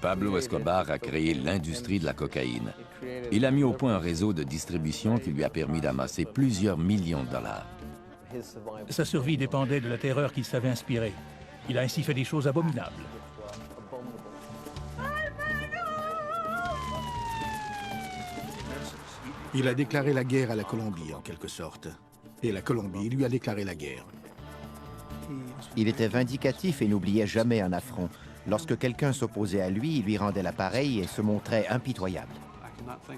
Pablo Escobar a créé l'industrie de la cocaïne. Il a mis au point un réseau de distribution qui lui a permis d'amasser plusieurs millions de dollars. Sa survie dépendait de la terreur qu'il savait inspirer. Il a ainsi fait des choses abominables. Il a déclaré la guerre à la Colombie, en quelque sorte. Et la Colombie lui a déclaré la guerre. Il était vindicatif et n'oubliait jamais un affront. Lorsque quelqu'un s'opposait à lui, il lui rendait l'appareil et se montrait impitoyable.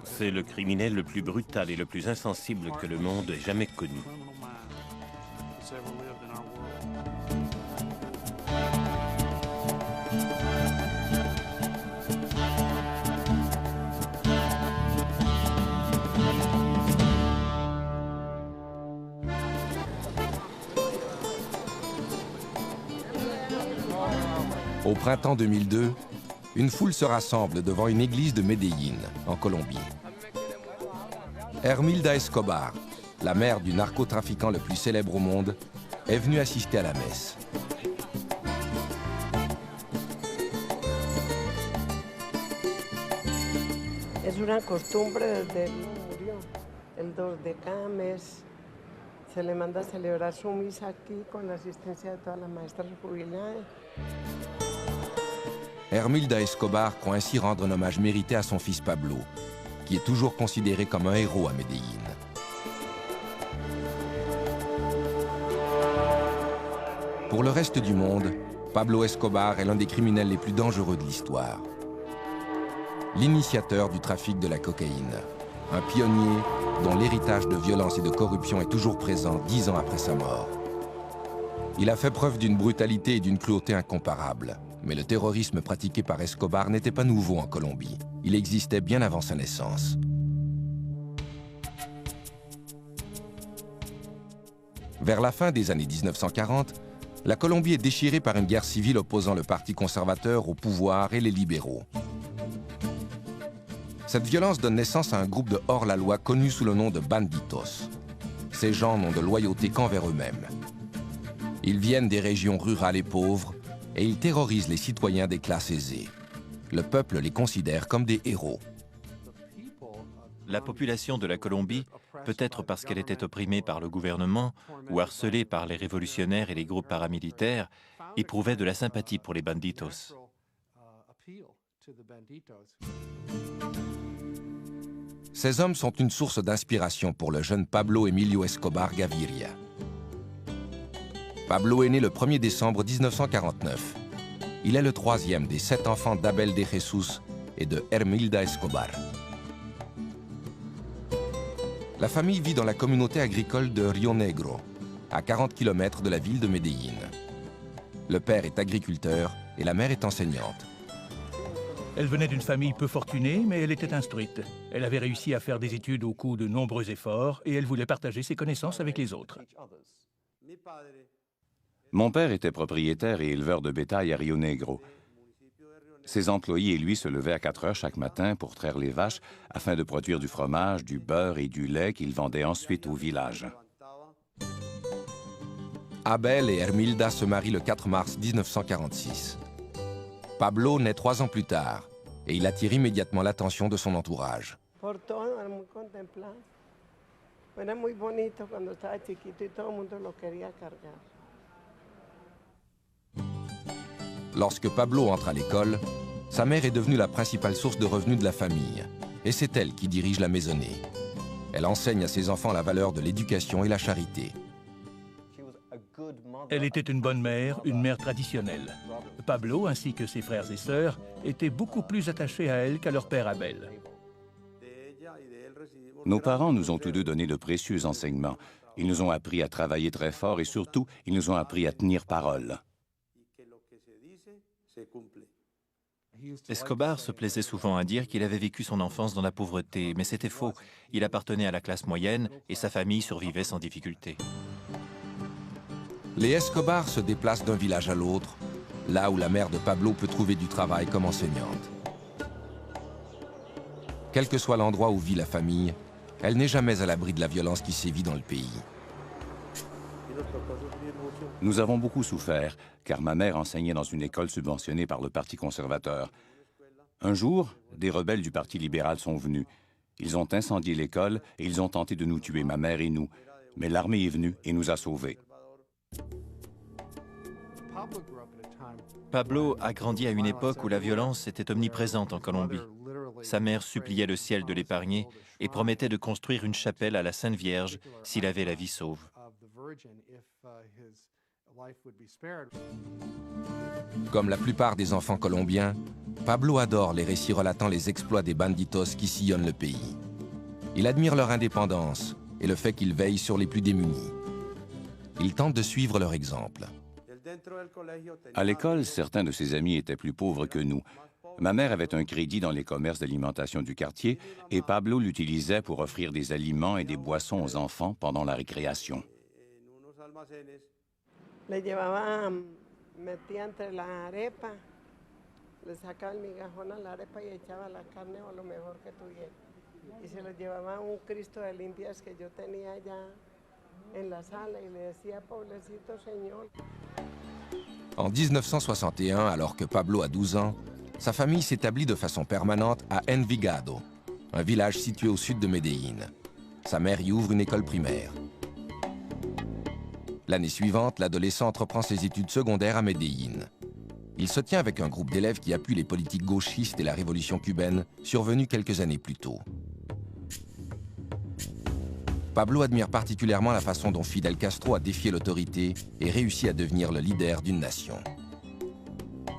C'est le criminel le plus brutal et le plus insensible que le monde ait jamais connu. Au printemps 2002, une foule se rassemble devant une église de Medellín, en Colombie. Hermilda Escobar, la mère du narcotrafiquant le plus célèbre au monde, est venue assister à la messe. Es una costumbre desde él murió. El 2 de cada mes se le manda a celebrar su misa aquí con la asistencia de todas las maestras jubiladas. Hermilda Escobar croit ainsi rendre un hommage mérité à son fils Pablo, qui est toujours considéré comme un héros à Medellín. Pour le reste du monde, Pablo Escobar est l'un des criminels les plus dangereux de l'histoire. L'initiateur du trafic de la cocaïne, un pionnier dont l'héritage de violence et de corruption est toujours présent 10 ans après sa mort. Il a fait preuve d'une brutalité et d'une cruauté incomparables. Mais le terrorisme pratiqué par Escobar n'était pas nouveau en Colombie. Il existait bien avant sa naissance. Vers la fin des années 1940, la Colombie est déchirée par une guerre civile opposant le Parti conservateur au pouvoir et les libéraux. Cette violence donne naissance à un groupe de hors-la-loi connu sous le nom de banditos. Ces gens n'ont de loyauté qu'envers eux-mêmes. Ils viennent des régions rurales et pauvres, et ils terrorisent les citoyens des classes aisées. Le peuple les considère comme des héros. La population de la Colombie, peut-être parce qu'elle était opprimée par le gouvernement ou harcelée par les révolutionnaires et les groupes paramilitaires, éprouvait de la sympathie pour les banditos. Ces hommes sont une source d'inspiration pour le jeune Pablo Emilio Escobar Gaviria. Pablo est né le 1er décembre 1949. Il est le 3e des 7 enfants d'Abel de Jesus et de Hermilda Escobar. La famille vit dans la communauté agricole de Rio Negro, à 40 km de la ville de Medellín. Le père est agriculteur et la mère est enseignante. Elle venait d'une famille peu fortunée, mais elle était instruite. Elle avait réussi à faire des études au coût de nombreux efforts et elle voulait partager ses connaissances avec les autres. Mon père était propriétaire et éleveur de bétail à Rio Negro. Ses employés et lui se levaient à 4 heures chaque matin pour traire les vaches afin de produire du fromage, du beurre et du lait qu'ils vendaient ensuite au village. Abel et Hermilda se marient le 4 mars 1946. Pablo naît 3 ans plus tard et il attire immédiatement l'attention de son entourage. Lorsque Pablo entre à l'école, sa mère est devenue la principale source de revenus de la famille. Et c'est elle qui dirige la maisonnée. Elle enseigne à ses enfants la valeur de l'éducation et la charité. Elle était une bonne mère, une mère traditionnelle. Pablo, ainsi que ses frères et sœurs, étaient beaucoup plus attachés à elle qu'à leur père Abel. Nos parents nous ont tous deux donné de précieux enseignements. Ils nous ont appris à travailler très fort et surtout, ils nous ont appris à tenir parole. Escobar se plaisait souvent à dire qu'il avait vécu son enfance dans la pauvreté, mais c'était faux. Il appartenait à la classe moyenne et sa famille survivait sans difficulté. Les Escobar se déplacent d'un village à l'autre, là où la mère de Pablo peut trouver du travail comme enseignante. Quel que soit l'endroit où vit la famille, elle n'est jamais à l'abri de la violence qui sévit dans le pays. Nous avons beaucoup souffert, car ma mère enseignait dans une école subventionnée par le Parti conservateur. Un jour, des rebelles du Parti libéral sont venus. Ils ont incendié l'école et ils ont tenté de nous tuer, ma mère et nous. Mais l'armée est venue et nous a sauvés. Pablo a grandi à une époque où la violence était omniprésente en Colombie. Sa mère suppliait le ciel de l'épargner et promettait de construire une chapelle à la Sainte Vierge s'il avait la vie sauve. Comme la plupart des enfants colombiens, Pablo adore les récits relatant les exploits des banditos qui sillonnent le pays. Il admire leur indépendance et le fait qu'ils veillent sur les plus démunis. Il tente de suivre leur exemple. À l'école, certains de ses amis étaient plus pauvres que nous. Ma mère avait un crédit dans les commerces d'alimentation du quartier et Pablo l'utilisait pour offrir des aliments et des boissons aux enfants pendant la récréation. Le llevaba, metía entre la arepa, le sacaba el migajón a la arepa y echaba la carne o lo mejor que tuviera. Y se lo llevaba a un Cristo de limpias que yo tenía allá en la sala y le decía, pobrecito señor. En 1961, alors que Pablo a 12 ans, sa famille s'établit de façon permanente à Envigado, un village situé au sud de Medellín. Sa mère y ouvre une école primaire. L'année suivante, l'adolescent entreprend ses études secondaires à Medellín. Il se tient avec un groupe d'élèves qui appuient les politiques gauchistes et la révolution cubaine, survenue quelques années plus tôt. Pablo admire particulièrement la façon dont Fidel Castro a défié l'autorité et réussi à devenir le leader d'une nation.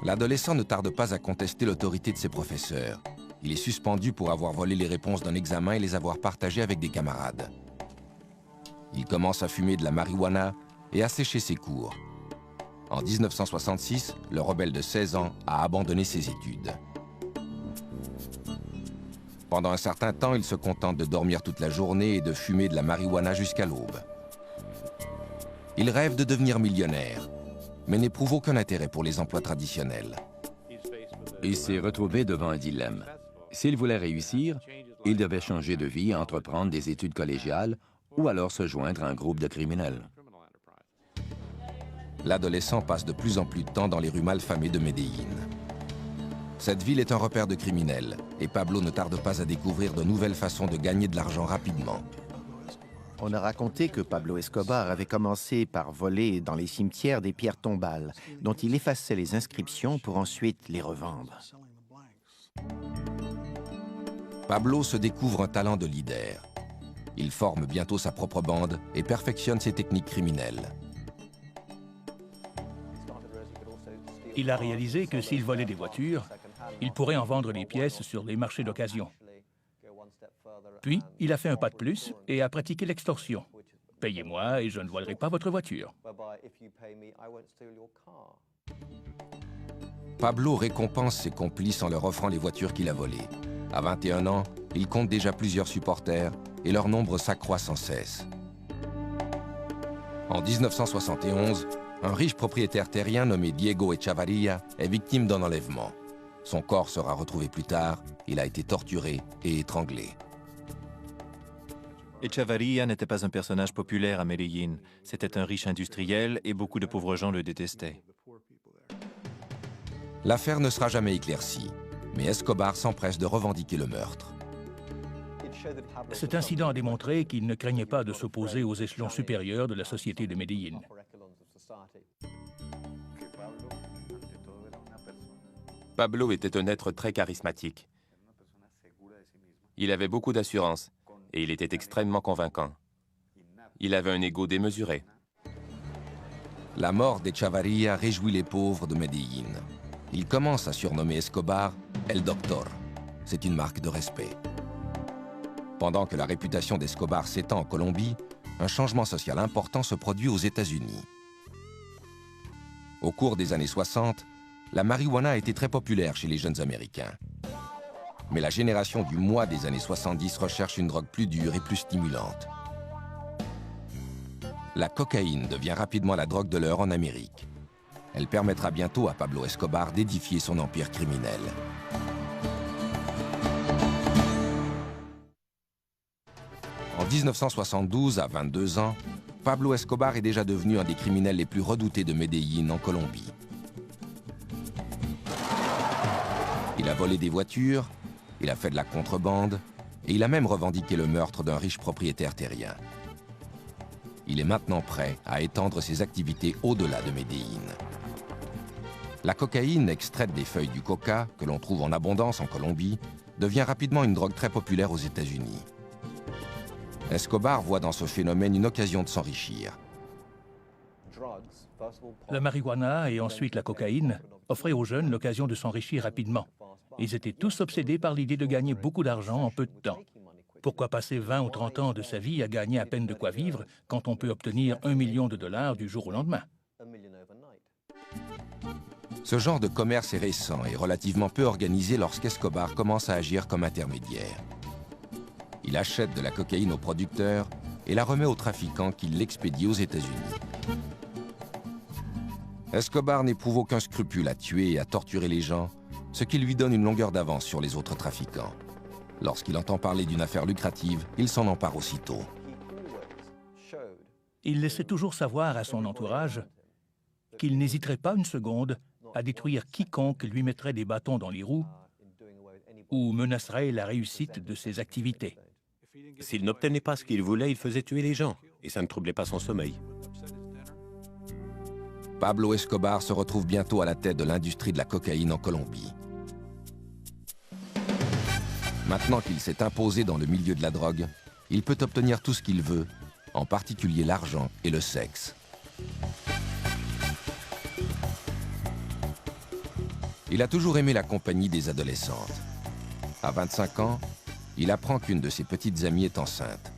L'adolescent ne tarde pas à contester l'autorité de ses professeurs. Il est suspendu pour avoir volé les réponses d'un examen et les avoir partagées avec des camarades. Il commence à fumer de la marijuana et à sécher ses cours. En 1966, le rebelle de 16 ans a abandonné ses études. Pendant un certain temps, il se contente de dormir toute la journée et de fumer de la marijuana jusqu'à l'aube. Il rêve de devenir millionnaire, mais n'éprouve aucun intérêt pour les emplois traditionnels. Il s'est retrouvé devant un dilemme. S'il voulait réussir, il devait changer de vie, entreprendre des études collégiales ou alors se joindre à un groupe de criminels. L'adolescent passe de plus en plus de temps dans les rues malfamées de Medellín. Cette ville est un repère de criminels et Pablo ne tarde pas à découvrir de nouvelles façons de gagner de l'argent rapidement. On a raconté que Pablo Escobar avait commencé par voler dans les cimetières des pierres tombales, dont il effaçait les inscriptions pour ensuite les revendre. Pablo se découvre un talent de leader. Il forme bientôt sa propre bande et perfectionne ses techniques criminelles. Il a réalisé que s'il volait des voitures, il pourrait en vendre les pièces sur les marchés d'occasion. Puis, il a fait un pas de plus et a pratiqué l'extorsion. Payez-moi et je ne volerai pas votre voiture. Pablo récompense ses complices en leur offrant les voitures qu'il a volées. À 21 ans, il compte déjà plusieurs supporters et leur nombre s'accroît sans cesse. En 1971, un riche propriétaire terrien nommé Diego Echavarria est victime d'un enlèvement. Son corps sera retrouvé plus tard, il a été torturé et étranglé. Echavarria n'était pas un personnage populaire à Medellín. C'était un riche industriel et beaucoup de pauvres gens le détestaient. L'affaire ne sera jamais éclaircie, mais Escobar s'empresse de revendiquer le meurtre. Cet incident a démontré qu'il ne craignait pas de s'opposer aux échelons supérieurs de la société de Medellín. Pablo était un être très charismatique. Il avait beaucoup d'assurance et il était extrêmement convaincant. Il avait un ego démesuré. La mort d'Echavarria réjouit les pauvres de Medellín. Il commence à surnommer Escobar El Doctor. C'est une marque de respect. Pendant que la réputation d'Escobar s'étend en Colombie, un changement social important se produit aux États-Unis. Au cours des années 60, la marijuana a été très populaire chez les jeunes Américains. Mais la génération du moi des années 70 recherche une drogue plus dure et plus stimulante. La cocaïne devient rapidement la drogue de l'heure en Amérique. Elle permettra bientôt à Pablo Escobar d'édifier son empire criminel. En 1972, à 22 ans, Pablo Escobar est déjà devenu un des criminels les plus redoutés de Medellín en Colombie. Il a volé des voitures, il a fait de la contrebande et il a même revendiqué le meurtre d'un riche propriétaire terrien. Il est maintenant prêt à étendre ses activités au-delà de Medellín. La cocaïne, extraite des feuilles du coca, que l'on trouve en abondance en Colombie, devient rapidement une drogue très populaire aux États-Unis. Escobar voit dans ce phénomène une occasion de s'enrichir. La marijuana et ensuite la cocaïne offraient aux jeunes l'occasion de s'enrichir rapidement. Ils étaient tous obsédés par l'idée de gagner beaucoup d'argent en peu de temps. Pourquoi passer 20 ou 30 ans de sa vie à gagner à peine de quoi vivre quand on peut obtenir $1 million du jour au lendemain? Ce genre de commerce est récent et relativement peu organisé lorsqu'Escobar commence à agir comme intermédiaire. Il achète de la cocaïne aux producteurs et la remet aux trafiquants qui l'expédient aux États-Unis. Escobar n'éprouve aucun scrupule à tuer et à torturer les gens, ce qui lui donne une longueur d'avance sur les autres trafiquants. Lorsqu'il entend parler d'une affaire lucrative, il s'en empare aussitôt. Il laissait toujours savoir à son entourage qu'il n'hésiterait pas une seconde à détruire quiconque lui mettrait des bâtons dans les roues ou menacerait la réussite de ses activités. S'il n'obtenait pas ce qu'il voulait, il faisait tuer les gens, et ça ne troublait pas son sommeil. Pablo Escobar se retrouve bientôt à la tête de l'industrie de la cocaïne en Colombie. Maintenant qu'il s'est imposé dans le milieu de la drogue, il peut obtenir tout ce qu'il veut, en particulier l'argent et le sexe. Il a toujours aimé la compagnie des adolescentes. À 25 ans, il apprend qu'une de ses petites amies est enceinte.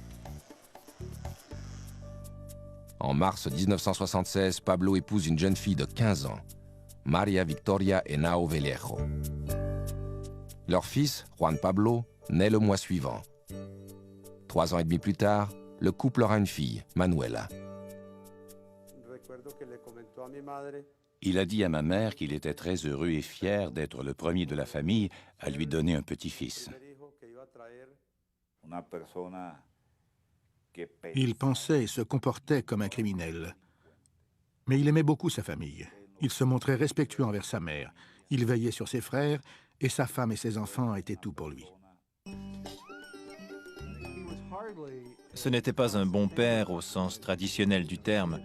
En mars 1976, Pablo épouse une jeune fille de 15 ans, Maria Victoria Henao Vallejo. Leur fils, Juan Pablo, naît le mois suivant. 3 ans et demi plus tard, le couple aura une fille, Manuela. Il a dit à ma mère qu'il était très heureux et fier d'être le premier de la famille à lui donner un petit-fils. Il pensait et se comportait comme un criminel. Mais il aimait beaucoup sa famille. Il se montrait respectueux envers sa mère. Il veillait sur ses frères et sa femme et ses enfants étaient tout pour lui. Ce n'était pas un bon père au sens traditionnel du terme.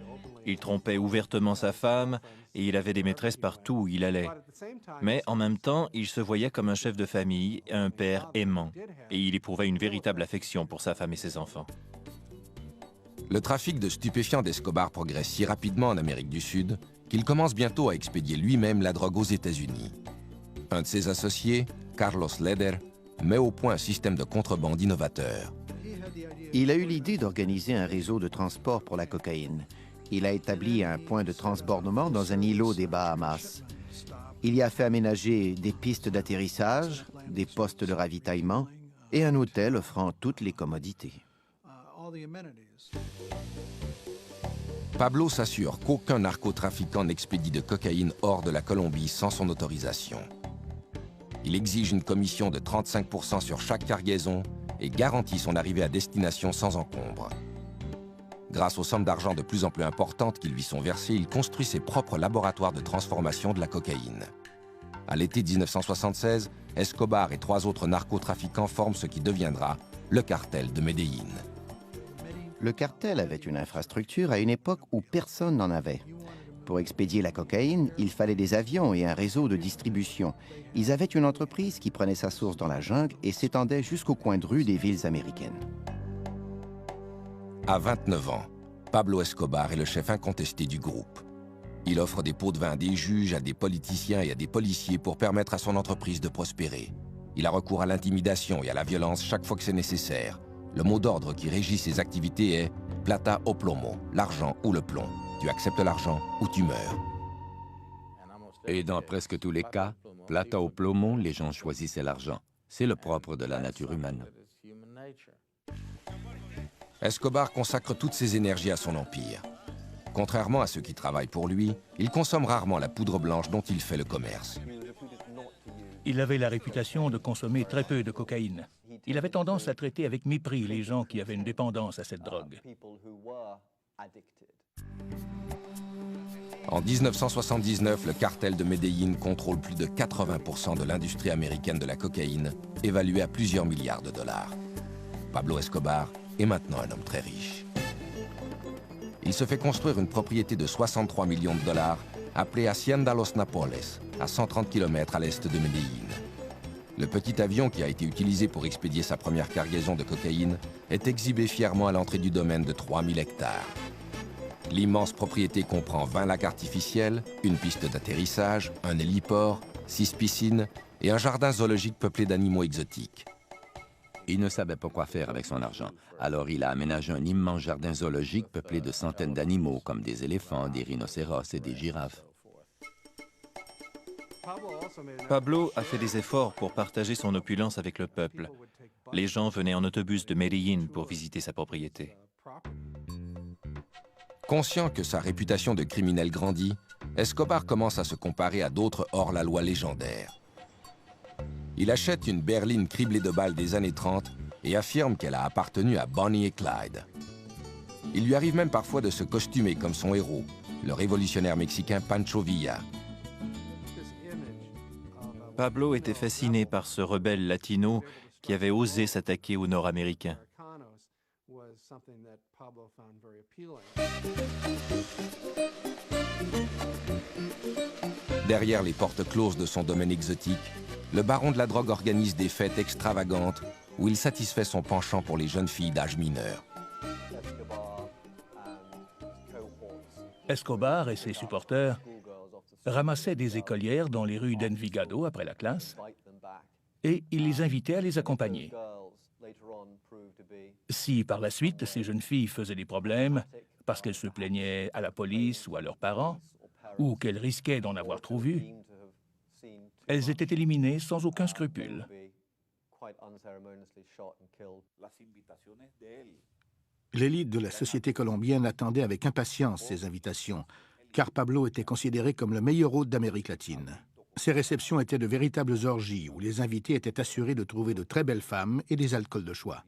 Il trompait ouvertement sa femme et il avait des maîtresses partout où il allait. Mais en même temps, il se voyait comme un chef de famille, un père aimant. Et il éprouvait une véritable affection pour sa femme et ses enfants. Le trafic de stupéfiants d'Escobar progresse si rapidement en Amérique du Sud qu'il commence bientôt à expédier lui-même la drogue aux États-Unis. Un de ses associés, Carlos Leder, met au point un système de contrebande innovateur. Il a eu l'idée d'organiser un réseau de transport pour la cocaïne. Il a établi un point de transbordement dans un îlot des Bahamas. Il y a fait aménager des pistes d'atterrissage, des postes de ravitaillement et un hôtel offrant toutes les commodités. Pablo s'assure qu'aucun narcotrafiquant n'expédie de cocaïne hors de la Colombie sans son autorisation. Il exige une commission de 35% sur chaque cargaison et garantit son arrivée à destination sans encombre. Grâce aux sommes d'argent de plus en plus importantes qui lui sont versées, il construit ses propres laboratoires de transformation de la cocaïne. À l'été 1976, Escobar et 3 autres narcotrafiquants forment ce qui deviendra le cartel de Medellín. Le cartel avait une infrastructure à une époque où personne n'en avait. Pour expédier la cocaïne, il fallait des avions et un réseau de distribution. Ils avaient une entreprise qui prenait sa source dans la jungle et s'étendait jusqu'au coin de rue des villes américaines. À 29 ans, Pablo Escobar est le chef incontesté du groupe. Il offre des pots de vin à des juges, à des politiciens et à des policiers pour permettre à son entreprise de prospérer. Il a recours à l'intimidation et à la violence chaque fois que c'est nécessaire. Le mot d'ordre qui régit ses activités est « plata o plomo », l'argent ou le plomb. Tu acceptes l'argent ou tu meurs. Et dans presque tous les cas, plata au plomo, les gens choisissaient l'argent. C'est le propre de la nature humaine. Escobar consacre toutes ses énergies à son empire. Contrairement à ceux qui travaillent pour lui, il consomme rarement la poudre blanche dont il fait le commerce. Il avait la réputation de consommer très peu de cocaïne. Il avait tendance à traiter avec mépris les gens qui avaient une dépendance à cette drogue. En 1979, le cartel de Medellín contrôle plus de 80% de l'industrie américaine de la cocaïne, évaluée à plusieurs milliards de dollars. Pablo Escobar est maintenant un homme très riche. Il se fait construire une propriété de 63 millions de dollars, appelée Hacienda Los Napoles, à 130 km à l'est de Medellín. Le petit avion qui a été utilisé pour expédier sa première cargaison de cocaïne est exhibé fièrement à l'entrée du domaine de 3000 hectares. L'immense propriété comprend 20 lacs artificiels, une piste d'atterrissage, un héliport, 6 piscines et un jardin zoologique peuplé d'animaux exotiques. Il ne savait pas quoi faire avec son argent, alors il a aménagé un immense jardin zoologique peuplé de centaines d'animaux, comme des éléphants, des rhinocéros et des girafes. Pablo a fait des efforts pour partager son opulence avec le peuple. Les gens venaient en autobus de Medellín pour visiter sa propriété. Conscient que sa réputation de criminel grandit, Escobar commence à se comparer à d'autres hors-la-loi légendaires. Il achète une berline criblée de balles des années 30 et affirme qu'elle a appartenu à Bonnie et Clyde. Il lui arrive même parfois de se costumer comme son héros, le révolutionnaire mexicain Pancho Villa. Pablo était fasciné par ce rebelle latino qui avait osé s'attaquer aux Nord-Américains. Derrière les portes closes de son domaine exotique, le baron de la drogue organise des fêtes extravagantes où il satisfait son penchant pour les jeunes filles d'âge mineur. Escobar et ses supporters ramassaient des écolières dans les rues d'Envigado après la classe et il les invitait à les accompagner. Si par la suite ces jeunes filles faisaient des problèmes parce qu'elles se plaignaient à la police ou à leurs parents, ou qu'elles risquaient d'en avoir trop vu, elles étaient éliminées sans aucun scrupule. L'élite de la société colombienne attendait avec impatience ces invitations, car Pablo était considéré comme le meilleur hôte d'Amérique latine. Ces réceptions étaient de véritables orgies où les invités étaient assurés de trouver de très belles femmes et des alcools de choix.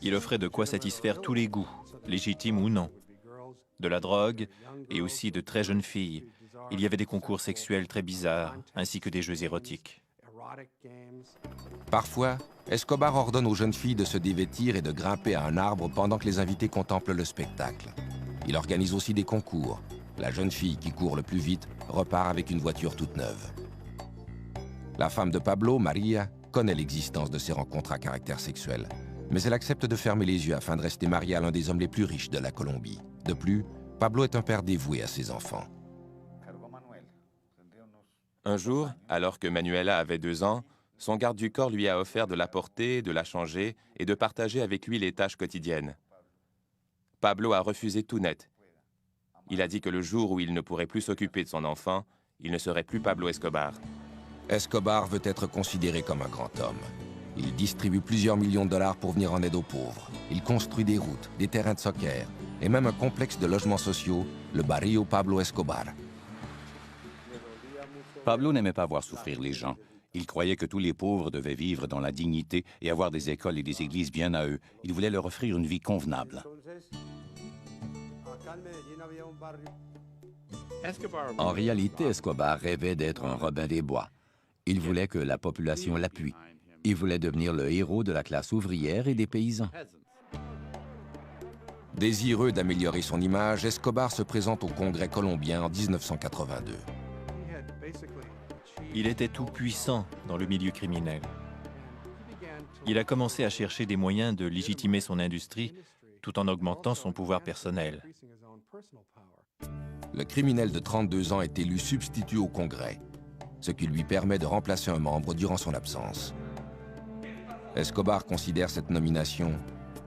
Il offrait de quoi satisfaire tous les goûts, légitimes ou non. De la drogue et aussi de très jeunes filles. Il y avait des concours sexuels très bizarres, ainsi que des jeux érotiques. Parfois, Escobar ordonne aux jeunes filles de se dévêtir et de grimper à un arbre pendant que les invités contemplent le spectacle. Il organise aussi des concours. La jeune fille qui court le plus vite repart avec une voiture toute neuve. La femme de Pablo, Maria, connaît l'existence de ces rencontres à caractère sexuel, mais elle accepte de fermer les yeux afin de rester mariée à l'un des hommes les plus riches de la Colombie. De plus, Pablo est un père dévoué à ses enfants. Un jour, alors que Manuela avait 2 ans, son garde du corps lui a offert de la porter, de la changer et de partager avec lui les tâches quotidiennes. Pablo a refusé tout net. Il a dit que le jour où il ne pourrait plus s'occuper de son enfant, il ne serait plus Pablo Escobar. Escobar veut être considéré comme un grand homme. Il distribue plusieurs millions de dollars pour venir en aide aux pauvres. Il construit des routes, des terrains de soccer et même un complexe de logements sociaux, le Barrio Pablo Escobar. Pablo n'aimait pas voir souffrir les gens. Il croyait que tous les pauvres devaient vivre dans la dignité et avoir des écoles et des églises bien à eux. Il voulait leur offrir une vie convenable. En réalité, Escobar rêvait d'être un Robin des Bois. Il voulait que la population l'appuie. Il voulait devenir le héros de la classe ouvrière et des paysans. Désireux d'améliorer son image, Escobar se présente au Congrès colombien en 1982. Il était tout puissant dans le milieu criminel. Il a commencé à chercher des moyens de légitimer son industrie tout en augmentant son pouvoir personnel. Le criminel de 32 ans est élu substitut au Congrès, ce qui lui permet de remplacer un membre durant son absence. Escobar considère cette nomination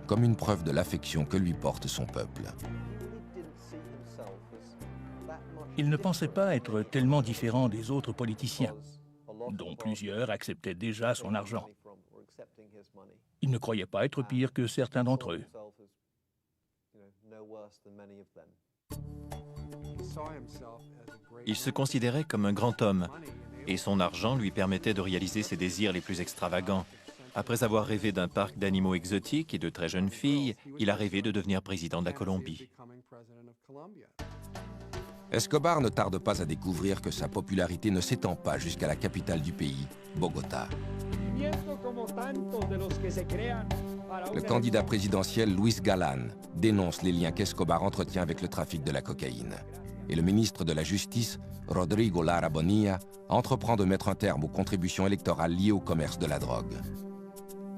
comme une preuve de l'affection que lui porte son peuple. Il ne pensait pas être tellement différent des autres politiciens, dont plusieurs acceptaient déjà son argent. Il ne croyait pas être pire que certains d'entre eux. Il se considérait comme un grand homme, et son argent lui permettait de réaliser ses désirs les plus extravagants. Après avoir rêvé d'un parc d'animaux exotiques et de très jeunes filles, il a rêvé de devenir président de la Colombie. Escobar ne tarde pas à découvrir que sa popularité ne s'étend pas jusqu'à la capitale du pays, Bogota. Le candidat présidentiel Luis Galán dénonce les liens qu'Escobar entretient avec le trafic de la cocaïne. Et le ministre de la Justice, Rodrigo Lara Bonilla, entreprend de mettre un terme aux contributions électorales liées au commerce de la drogue.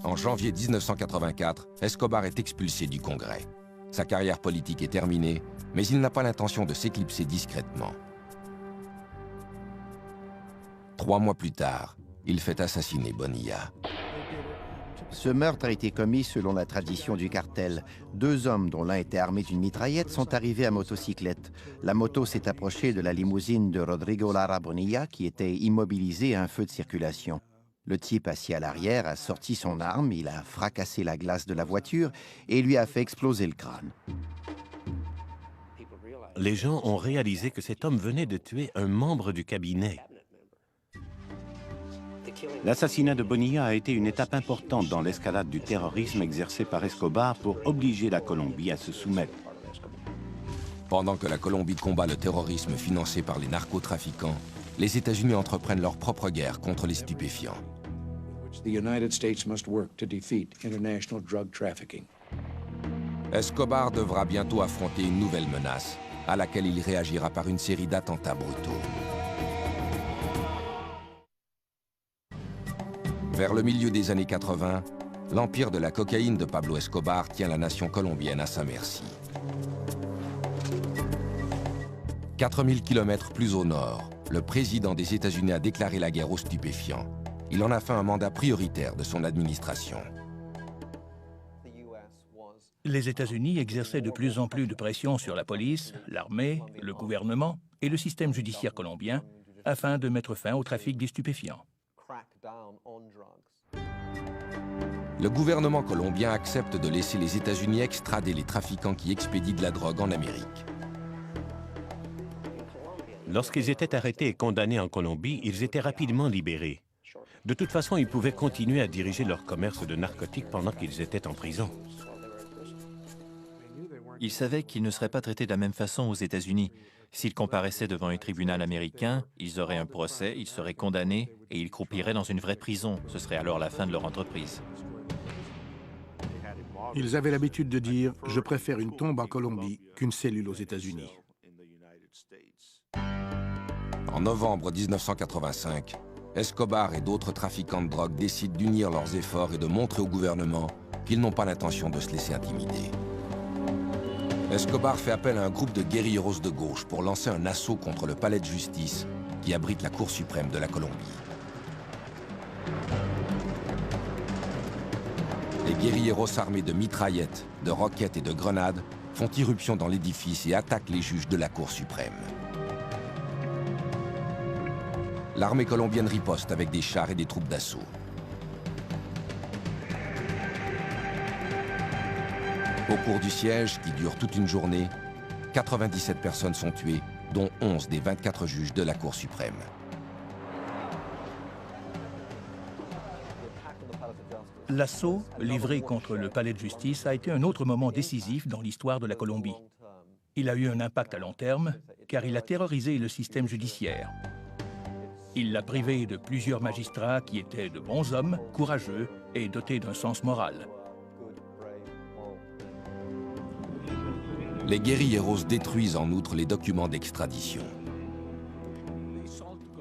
En janvier 1984, Escobar est expulsé du Congrès. Sa carrière politique est terminée, mais il n'a pas l'intention de s'éclipser discrètement. 3 mois plus tard, il fait assassiner Bonilla. Ce meurtre a été commis selon la tradition du cartel. 2 hommes, dont l'un était armé d'une mitraillette, sont arrivés à motocyclette. La moto s'est approchée de la limousine de Rodrigo Lara Bonilla, qui était immobilisé à un feu de circulation. Le type assis à l'arrière a sorti son arme, il a fracassé la glace de la voiture et lui a fait exploser le crâne. Les gens ont réalisé que cet homme venait de tuer un membre du cabinet. L'assassinat de Bonilla a été une étape importante dans l'escalade du terrorisme exercé par Escobar pour obliger la Colombie à se soumettre. Pendant que la Colombie combat le terrorisme financé par les narcotrafiquants, les États-Unis entreprennent leur propre guerre contre les stupéfiants. Escobar devra bientôt affronter une nouvelle menace, à laquelle il réagira par une série d'attentats brutaux. Vers le milieu des années 80, l'empire de la cocaïne de Pablo Escobar tient la nation colombienne à sa merci. 4000 km plus au nord, le président des États-Unis a déclaré la guerre aux stupéfiants. Il en a fait un mandat prioritaire de son administration. Les États-Unis exerçaient de plus en plus de pression sur la police, l'armée, le gouvernement et le système judiciaire colombien afin de mettre fin au trafic des stupéfiants. Le gouvernement colombien accepte de laisser les États-Unis extrader les trafiquants qui expédient de la drogue en Amérique. Lorsqu'ils étaient arrêtés et condamnés en Colombie, ils étaient rapidement libérés. De toute façon, ils pouvaient continuer à diriger leur commerce de narcotiques pendant qu'ils étaient en prison. Ils savaient qu'ils ne seraient pas traités de la même façon aux États-Unis. S'ils comparaissaient devant un tribunal américain, ils auraient un procès, ils seraient condamnés et ils croupiraient dans une vraie prison. Ce serait alors la fin de leur entreprise. Ils avaient l'habitude de dire « Je préfère une tombe en Colombie qu'une cellule aux États-Unis ». En novembre 1985, Escobar et d'autres trafiquants de drogue décident d'unir leurs efforts et de montrer au gouvernement qu'ils n'ont pas l'intention de se laisser intimider. Escobar fait appel à un groupe de guérilleros de gauche pour lancer un assaut contre le palais de justice qui abrite la Cour suprême de la Colombie. Les guérilleros armés de mitraillettes, de roquettes et de grenades font irruption dans l'édifice et attaquent les juges de la Cour suprême. L'armée colombienne riposte avec des chars et des troupes d'assaut. Au cours du siège, qui dure toute une journée, 97 personnes sont tuées, dont 11 des 24 juges de la Cour suprême. L'assaut livré contre le palais de justice a été un autre moment décisif dans l'histoire de la Colombie. Il a eu un impact à long terme, car il a terrorisé le système judiciaire. Il l'a privé de plusieurs magistrats qui étaient de bons hommes, courageux et dotés d'un sens moral. Les guérilleros détruisent en outre les documents d'extradition.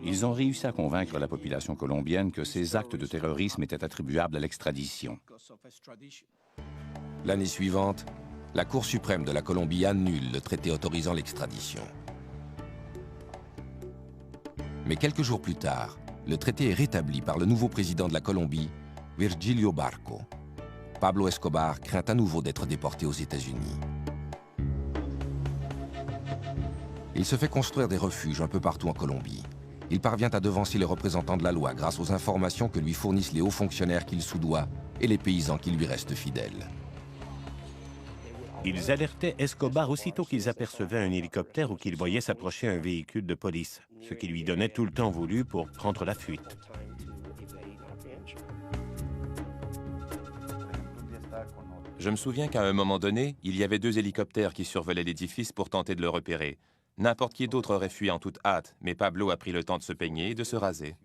Ils ont réussi à convaincre la population colombienne que ces actes de terrorisme étaient attribuables à l'extradition. L'année suivante, la Cour suprême de la Colombie annule le traité autorisant l'extradition. Mais quelques jours plus tard, le traité est rétabli par le nouveau président de la Colombie, Virgilio Barco. Pablo Escobar craint à nouveau d'être déporté aux États-Unis. Il se fait construire des refuges un peu partout en Colombie. Il parvient à devancer les représentants de la loi grâce aux informations que lui fournissent les hauts fonctionnaires qu'il soudoie et les paysans qui lui restent fidèles. Ils alertaient Escobar aussitôt qu'ils apercevaient un hélicoptère ou qu'ils voyaient s'approcher un véhicule de police, ce qui lui donnait tout le temps voulu pour prendre la fuite. Je me souviens qu'à un moment donné, il y avait 2 hélicoptères qui survolaient l'édifice pour tenter de le repérer. N'importe qui d'autre aurait fui en toute hâte, mais Pablo a pris le temps de se peigner et de se raser.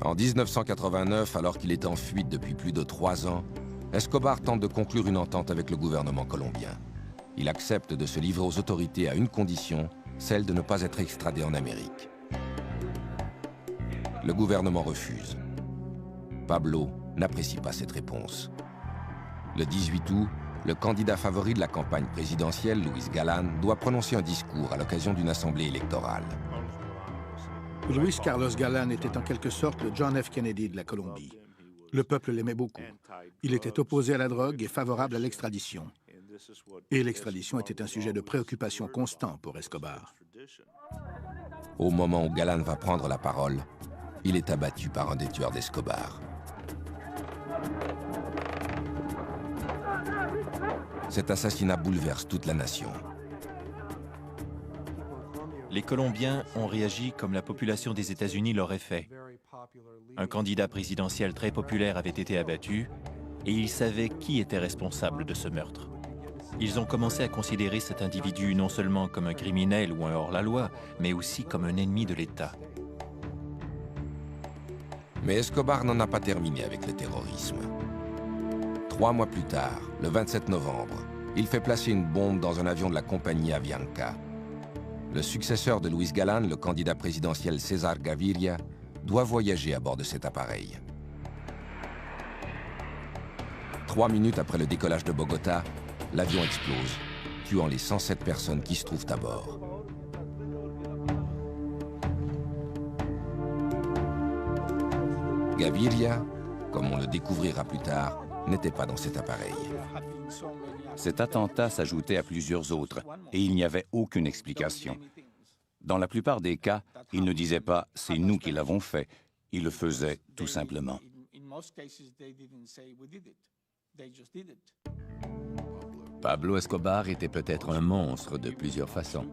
En 1989, alors qu'il est en fuite depuis plus de 3 ans, Escobar tente de conclure une entente avec le gouvernement colombien. Il accepte de se livrer aux autorités à une condition, celle de ne pas être extradé en Amérique. Le gouvernement refuse. Pablo n'apprécie pas cette réponse. Le 18 août, le candidat favori de la campagne présidentielle, Luis Galán, doit prononcer un discours à l'occasion d'une assemblée électorale. Luis Carlos Galán était en quelque sorte le John F. Kennedy de la Colombie. Le peuple l'aimait beaucoup. Il était opposé à la drogue et favorable à l'extradition. Et l'extradition était un sujet de préoccupation constant pour Escobar. Au moment où Galán va prendre la parole, il est abattu par un des tueurs d'Escobar. Cet assassinat bouleverse toute la nation. Les Colombiens ont réagi comme la population des États-Unis l'aurait fait. Un candidat présidentiel très populaire avait été abattu et ils savaient qui était responsable de ce meurtre. Ils ont commencé à considérer cet individu non seulement comme un criminel ou un hors-la-loi, mais aussi comme un ennemi de l'État. Mais Escobar n'en a pas terminé avec le terrorisme. 3 mois plus tard, le 27 novembre, il fait placer une bombe dans un avion de la compagnie Avianca. Le successeur de Luis Galán, le candidat présidentiel César Gaviria, doit voyager à bord de cet appareil. 3 minutes après le décollage de Bogota, l'avion explose, tuant les 107 personnes qui se trouvent à bord. Gaviria, comme on le découvrira plus tard, n'était pas dans cet appareil. Cet attentat s'ajoutait à plusieurs autres et il n'y avait aucune explication. Dans la plupart des cas, il ne disait pas « c'est nous qui l'avons fait », il le faisait tout simplement. Pablo Escobar était peut-être un monstre de plusieurs façons,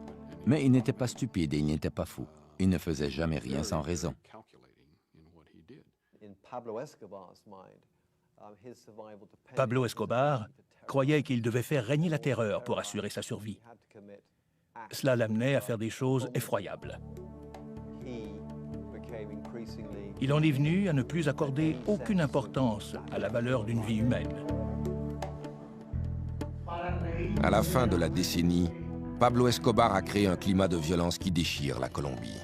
mais il n'était pas stupide et il n'était pas fou. Il ne faisait jamais rien sans raison. Pablo Escobar croyait qu'il devait faire régner la terreur pour assurer sa survie. Cela l'amenait à faire des choses effroyables. Il en est venu à ne plus accorder aucune importance à la valeur d'une vie humaine. À la fin de la décennie, Pablo Escobar a créé un climat de violence qui déchire la Colombie.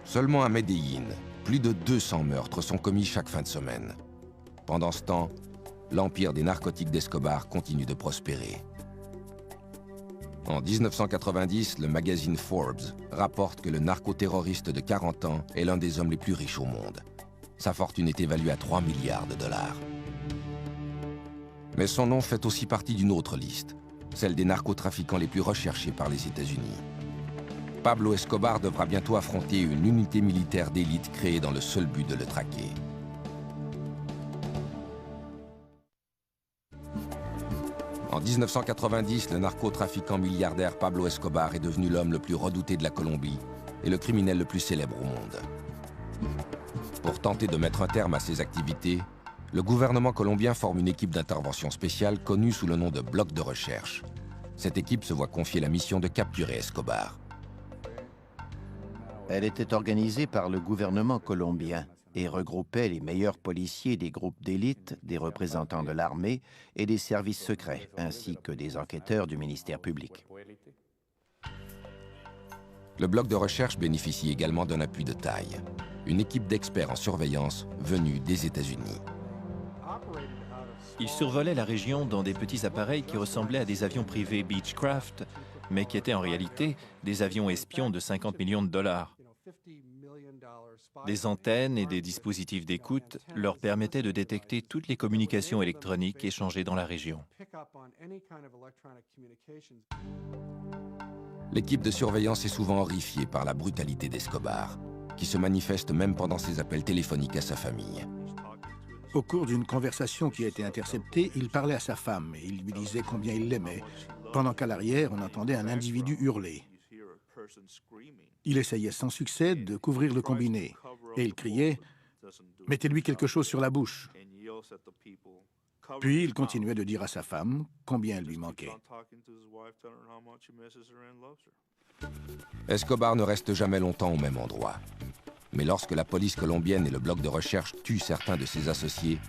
Seulement à Medellín, plus de 200 meurtres sont commis chaque fin de semaine. Pendant ce temps, l'empire des narcotiques d'Escobar continue de prospérer. En 1990, le magazine Forbes rapporte que le narcoterroriste de 40 ans est l'un des hommes les plus riches au monde. Sa fortune est évaluée à 3 milliards de dollars. Mais son nom fait aussi partie d'une autre liste, celle des narcotrafiquants les plus recherchés par les États-Unis. Pablo Escobar devra bientôt affronter une unité militaire d'élite créée dans le seul but de le traquer. En 1990, le narcotrafiquant milliardaire Pablo Escobar est devenu l'homme le plus redouté de la Colombie et le criminel le plus célèbre au monde. Pour tenter de mettre un terme à ses activités, le gouvernement colombien forme une équipe d'intervention spéciale connue sous le nom de Bloc de recherche. Cette équipe se voit confier la mission de capturer Escobar. Elle était organisée par le gouvernement colombien et regroupait les meilleurs policiers des groupes d'élite, des représentants de l'armée et des services secrets, ainsi que des enquêteurs du ministère public. Le bloc de recherche bénéficie également d'un appui de taille, une équipe d'experts en surveillance venue des États-Unis. Ils survolaient la région dans des petits appareils qui ressemblaient à des avions privés Beechcraft, mais qui étaient en réalité des avions espions de 50 millions de dollars. Des antennes et des dispositifs d'écoute leur permettaient de détecter toutes les communications électroniques échangées dans la région. L'équipe de surveillance est souvent horrifiée par la brutalité d'Escobar, qui se manifeste même pendant ses appels téléphoniques à sa famille. Au cours d'une conversation qui a été interceptée, il parlait à sa femme et il lui disait combien il l'aimait, pendant qu'à l'arrière, on entendait un individu hurler. Il essayait sans succès de couvrir le combiné, et il criait « Mettez-lui quelque chose sur la bouche ». Puis il continuait de dire à sa femme combien elle lui manquait. Escobar ne reste jamais longtemps au même endroit. Mais lorsque la police colombienne et le bloc de recherche tuent certains de ses associés,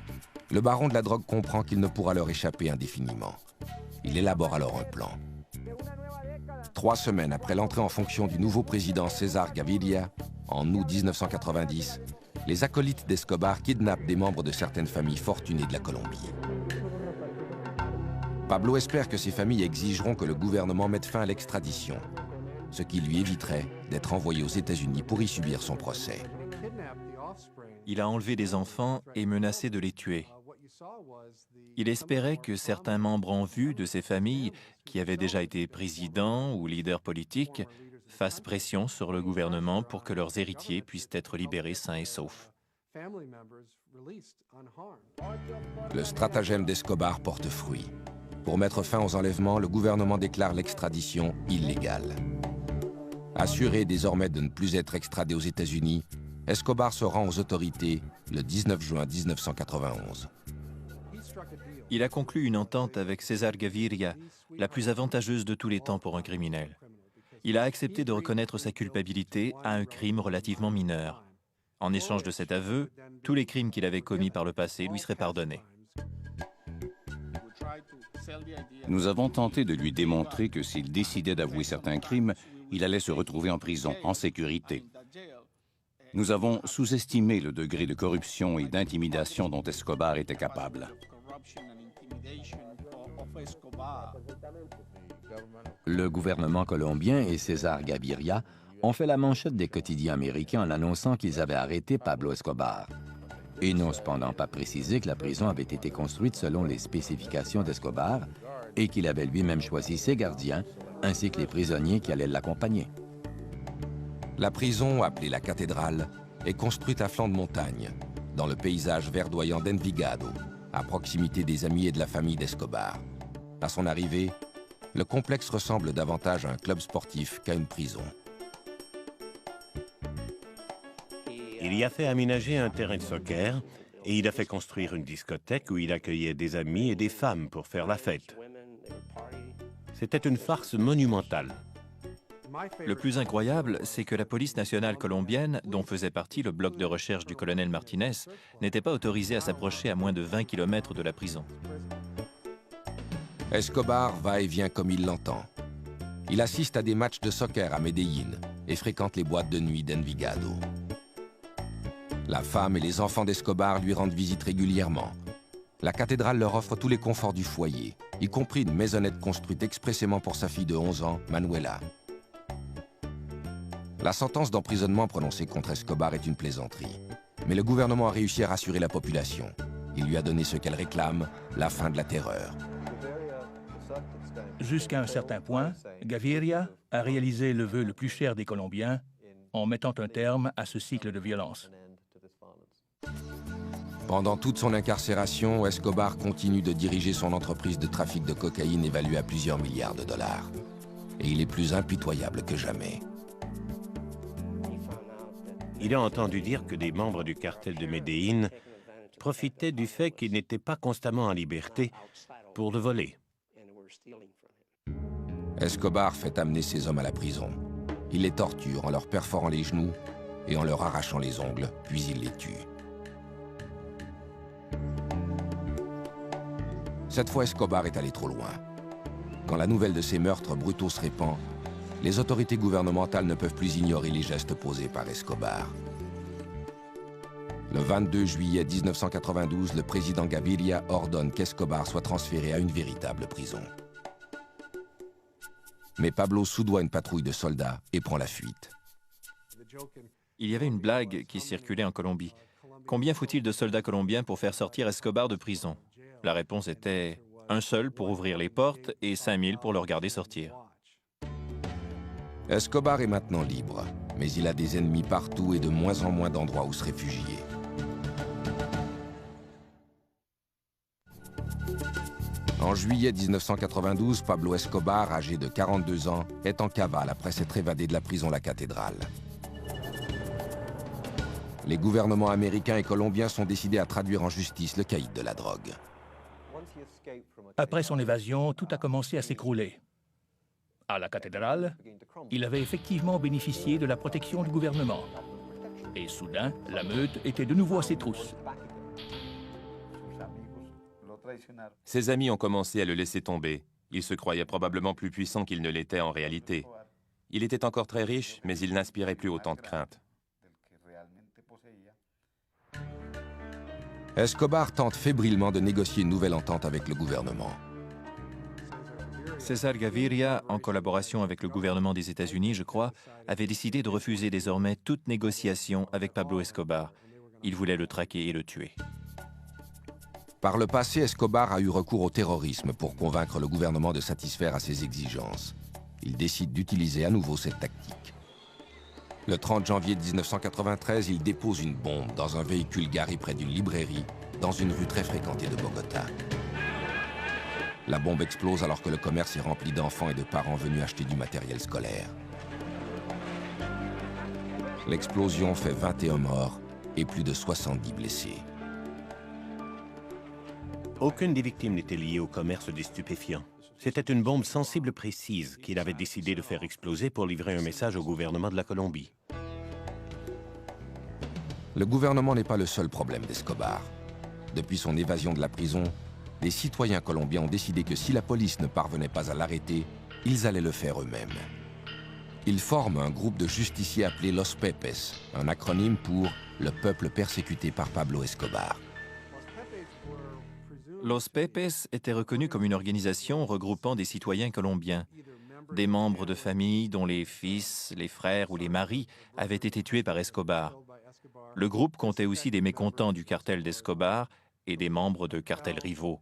le baron de la drogue comprend qu'il ne pourra leur échapper indéfiniment. Il élabore alors un plan. 3 semaines après l'entrée en fonction du nouveau président César Gaviria, en août 1990, les acolytes d'Escobar kidnappent des membres de certaines familles fortunées de la Colombie. Pablo espère que ces familles exigeront que le gouvernement mette fin à l'extradition, ce qui lui éviterait d'être envoyé aux États-Unis pour y subir son procès. Il a enlevé des enfants et menacé de les tuer. Il espérait que certains membres en vue de ces familles, qui avaient déjà été présidents ou leaders politiques, fassent pression sur le gouvernement pour que leurs héritiers puissent être libérés sains et saufs. Le stratagème d'Escobar porte fruit. Pour mettre fin aux enlèvements, le gouvernement déclare l'extradition illégale. Assuré désormais de ne plus être extradé aux États-Unis, Escobar se rend aux autorités le 19 juin 1991. Il a conclu une entente avec César Gaviria, la plus avantageuse de tous les temps pour un criminel. Il a accepté de reconnaître sa culpabilité à un crime relativement mineur. En échange de cet aveu, tous les crimes qu'il avait commis par le passé lui seraient pardonnés. Nous avons tenté de lui démontrer que s'il décidait d'avouer certains crimes, il allait se retrouver en prison, en sécurité. Nous avons sous-estimé le degré de corruption et d'intimidation dont Escobar était capable. Le gouvernement colombien et César Gaviria ont fait la manchette des quotidiens américains en annonçant qu'ils avaient arrêté Pablo Escobar. Ils n'ont cependant pas précisé que la prison avait été construite selon les spécifications d'Escobar et qu'il avait lui-même choisi ses gardiens ainsi que les prisonniers qui allaient l'accompagner. La prison, appelée la cathédrale, est construite à flanc de montagne, dans le paysage verdoyant d'Envigado, à proximité des amis et de la famille d'Escobar. À son arrivée, le complexe ressemble davantage à un club sportif qu'à une prison. Il y a fait aménager un terrain de soccer et il a fait construire une discothèque où il accueillait des amis et des femmes pour faire la fête. C'était une farce monumentale. Le plus incroyable, c'est que la police nationale colombienne, dont faisait partie le bloc de recherche du colonel Martinez, n'était pas autorisée à s'approcher à moins de 20 km de la prison. Escobar va et vient comme il l'entend. Il assiste à des matchs de soccer à Medellín et fréquente les boîtes de nuit d'Envigado. La femme et les enfants d'Escobar lui rendent visite régulièrement. La cathédrale leur offre tous les conforts du foyer, y compris une maisonnette construite expressément pour sa fille de 11 ans, Manuela. La sentence d'emprisonnement prononcée contre Escobar est une plaisanterie. Mais le gouvernement a réussi à rassurer la population. Il lui a donné ce qu'elle réclame, la fin de la terreur. Jusqu'à un certain point, Gaviria a réalisé le vœu le plus cher des Colombiens en mettant un terme à ce cycle de violence. Pendant toute son incarcération, Escobar continue de diriger son entreprise de trafic de cocaïne évaluée à plusieurs milliards de dollars. Et il est plus impitoyable que jamais. Il a entendu dire que des membres du cartel de Medellín profitaient du fait qu'il n'était pas constamment en liberté pour le voler. Escobar fait amener ses hommes à la prison. Il les torture en leur perforant les genoux et en leur arrachant les ongles, puis il les tue. Cette fois, Escobar est allé trop loin. Quand la nouvelle de ces meurtres brutaux se répand, les autorités gouvernementales ne peuvent plus ignorer les gestes posés par Escobar. Le 22 juillet 1992, le président Gaviria ordonne qu'Escobar soit transféré à une véritable prison. Mais Pablo soudoie une patrouille de soldats et prend la fuite. Il y avait une blague qui circulait en Colombie. Combien faut-il de soldats colombiens pour faire sortir Escobar de prison? La réponse était un seul pour ouvrir les portes et 5000 pour le regarder sortir. Escobar est maintenant libre, mais il a des ennemis partout et de moins en moins d'endroits où se réfugier. En juillet 1992, Pablo Escobar, âgé de 42 ans, est en cavale après s'être évadé de la prison La Cathédrale. Les gouvernements américains et colombiens sont décidés à traduire en justice le caïd de la drogue. Après son évasion, tout a commencé à s'écrouler. À la cathédrale, il avait effectivement bénéficié de la protection du gouvernement. Et soudain, la meute était de nouveau à ses trousses. Ses amis ont commencé à le laisser tomber. Il se croyait probablement plus puissant qu'il ne l'était en réalité. Il était encore très riche, mais il n'inspirait plus autant de crainte. Escobar tente fébrilement de négocier une nouvelle entente avec le gouvernement. César Gaviria, en collaboration avec le gouvernement des États-Unis, je crois, avait décidé de refuser désormais toute négociation avec Pablo Escobar. Il voulait le traquer et le tuer. Par le passé, Escobar a eu recours au terrorisme pour convaincre le gouvernement de satisfaire à ses exigences. Il décide d'utiliser à nouveau cette tactique. Le 30 janvier 1993, il dépose une bombe dans un véhicule garé près d'une librairie, dans une rue très fréquentée de Bogota. La bombe explose alors que le commerce est rempli d'enfants et de parents venus acheter du matériel scolaire. L'explosion fait 21 morts et plus de 70 blessés. Aucune des victimes n'était liée au commerce des stupéfiants. C'était une bombe sensible précise qu'il avait décidé de faire exploser pour livrer un message au gouvernement de la Colombie. Le gouvernement n'est pas le seul problème d'Escobar. Depuis son évasion de la prison, les citoyens colombiens ont décidé que si la police ne parvenait pas à l'arrêter, ils allaient le faire eux-mêmes. Ils forment un groupe de justiciers appelé Los Pepes, un acronyme pour « Le peuple persécuté par Pablo Escobar ». Los Pepes était reconnu comme une organisation regroupant des citoyens colombiens, des membres de familles dont les fils, les frères ou les maris avaient été tués par Escobar. Le groupe comptait aussi des mécontents du cartel d'Escobar et des membres de cartels rivaux.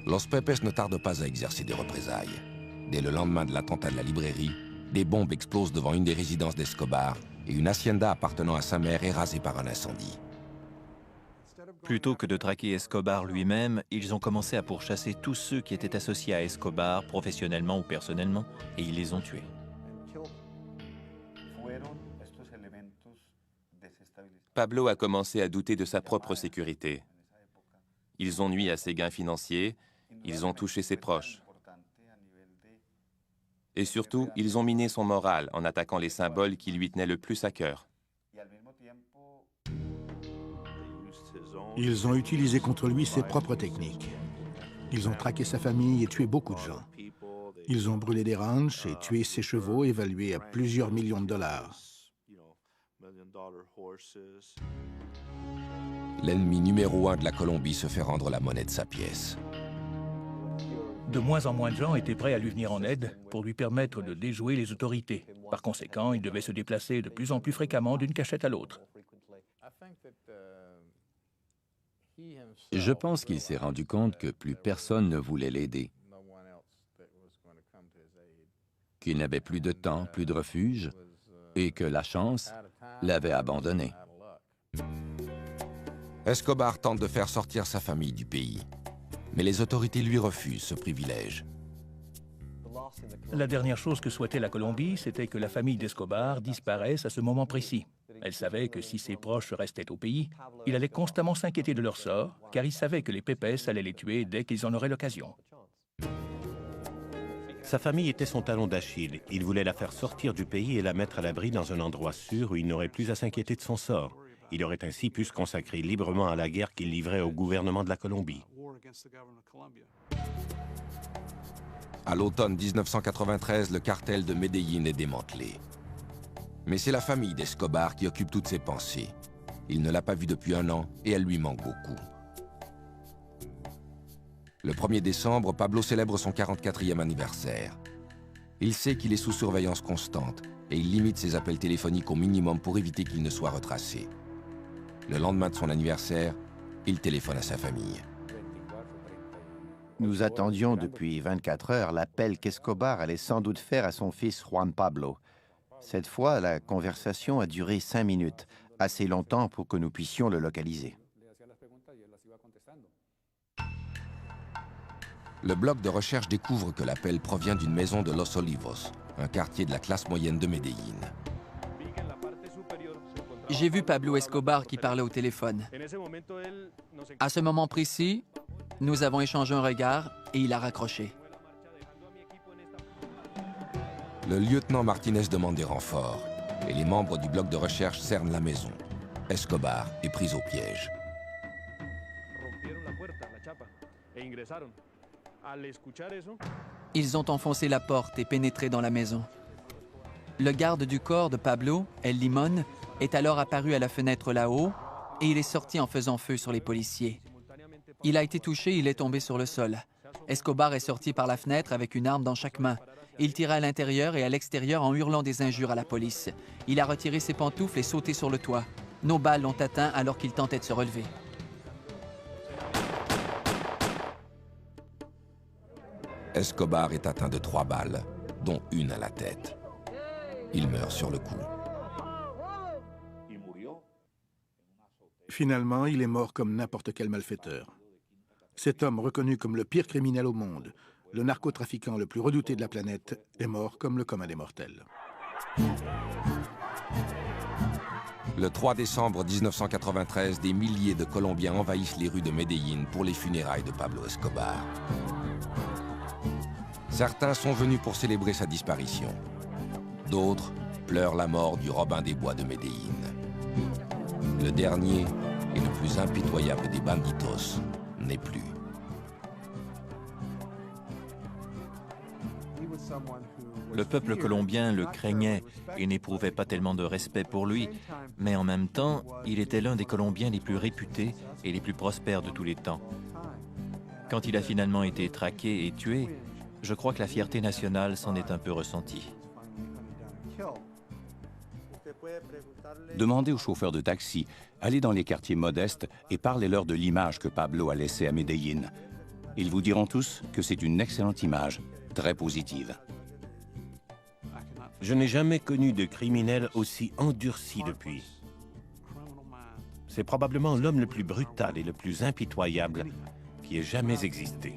Los Pepes ne tarde pas à exercer des représailles. Dès le lendemain de l'attentat de la librairie, des bombes explosent devant une des résidences d'Escobar et une hacienda appartenant à sa mère est rasée par un incendie. Plutôt que de traquer Escobar lui-même, ils ont commencé à pourchasser tous ceux qui étaient associés à Escobar, professionnellement ou personnellement, et ils les ont tués. Pablo a commencé à douter de sa propre sécurité. Ils ont nui à ses gains financiers, ils ont touché ses proches. Et surtout, ils ont miné son moral en attaquant les symboles qui lui tenaient le plus à cœur. Ils ont utilisé contre lui ses propres techniques. Ils ont traqué sa famille et tué beaucoup de gens. Ils ont brûlé des ranchs et tué ses chevaux évalués à plusieurs millions de dollars. L'ennemi numéro 1 de la Colombie se fait rendre la monnaie de sa pièce. De moins en moins de gens étaient prêts à lui venir en aide pour lui permettre de déjouer les autorités. Par conséquent, il devait se déplacer de plus en plus fréquemment d'une cachette à l'autre. Je pense qu'il s'est rendu compte que plus personne ne voulait l'aider, qu'il n'avait plus de temps, plus de refuge, et que la chance l'avait abandonné. Escobar tente de faire sortir sa famille du pays, mais les autorités lui refusent ce privilège. La dernière chose que souhaitait la Colombie, c'était que la famille d'Escobar disparaisse à ce moment précis. Elle savait que si ses proches restaient au pays, il allait constamment s'inquiéter de leur sort, car il savait que les Pepes allaient les tuer dès qu'ils en auraient l'occasion. Sa famille était son talon d'Achille. Il voulait la faire sortir du pays et la mettre à l'abri dans un endroit sûr où il n'aurait plus à s'inquiéter de son sort. Il aurait ainsi pu se consacrer librement à la guerre qu'il livrait au gouvernement de la Colombie. À l'automne 1993, le cartel de Medellín est démantelé. Mais c'est la famille d'Escobar qui occupe toutes ses pensées. Il ne l'a pas vue depuis 1 an et elle lui manque beaucoup. Le 1er décembre, Pablo célèbre son 44e anniversaire. Il sait qu'il est sous surveillance constante et il limite ses appels téléphoniques au minimum pour éviter qu'il ne soit retracé. Le lendemain de son anniversaire, il téléphone à sa famille. Nous attendions depuis 24 heures l'appel qu'Escobar allait sans doute faire à son fils Juan Pablo. Cette fois, la conversation a duré 5 minutes, assez longtemps pour que nous puissions le localiser. Le bloc de recherche découvre que l'appel provient d'une maison de Los Olivos, un quartier de la classe moyenne de Medellín. J'ai vu Pablo Escobar qui parlait au téléphone. À ce moment précis, nous avons échangé un regard et il a raccroché. Le lieutenant Martinez demande des renforts et les membres du bloc de recherche cernent la maison. Escobar est pris au piège. Ils ont enfoncé la porte et pénétré dans la maison. Le garde du corps de Pablo, El Limón, est alors apparu à la fenêtre là-haut et il est sorti en faisant feu sur les policiers. Il a été touché, il est tombé sur le sol. Escobar est sorti par la fenêtre avec une arme dans chaque main. Il tira à l'intérieur et à l'extérieur en hurlant des injures à la police. Il a retiré ses pantoufles et sauté sur le toit. Nos balles l'ont atteint alors qu'il tentait de se relever. Escobar est atteint de 3 balles, dont une à la tête. Il meurt sur le coup. Finalement, il est mort comme n'importe quel malfaiteur. Cet homme, reconnu comme le pire criminel au monde, le narcotrafiquant le plus redouté de la planète, est mort comme le commun des mortels. Le 3 décembre 1993, des milliers de Colombiens envahissent les rues de Medellín pour les funérailles de Pablo Escobar. Certains sont venus pour célébrer sa disparition. D'autres pleurent la mort du Robin des Bois de Medellín. Le dernier et le plus impitoyable des banditos n'est plus. Le peuple colombien le craignait et n'éprouvait pas tellement de respect pour lui, mais en même temps, il était l'un des Colombiens les plus réputés et les plus prospères de tous les temps. Quand il a finalement été traqué et tué, je crois que la fierté nationale s'en est un peu ressentie. Demandez aux chauffeurs de taxi, allez dans les quartiers modestes et parlez-leur de l'image que Pablo a laissée à Medellín. Ils vous diront tous que c'est une excellente image, très positive. Je n'ai jamais connu de criminel aussi endurci depuis. C'est probablement l'homme le plus brutal et le plus impitoyable qui ait jamais existé.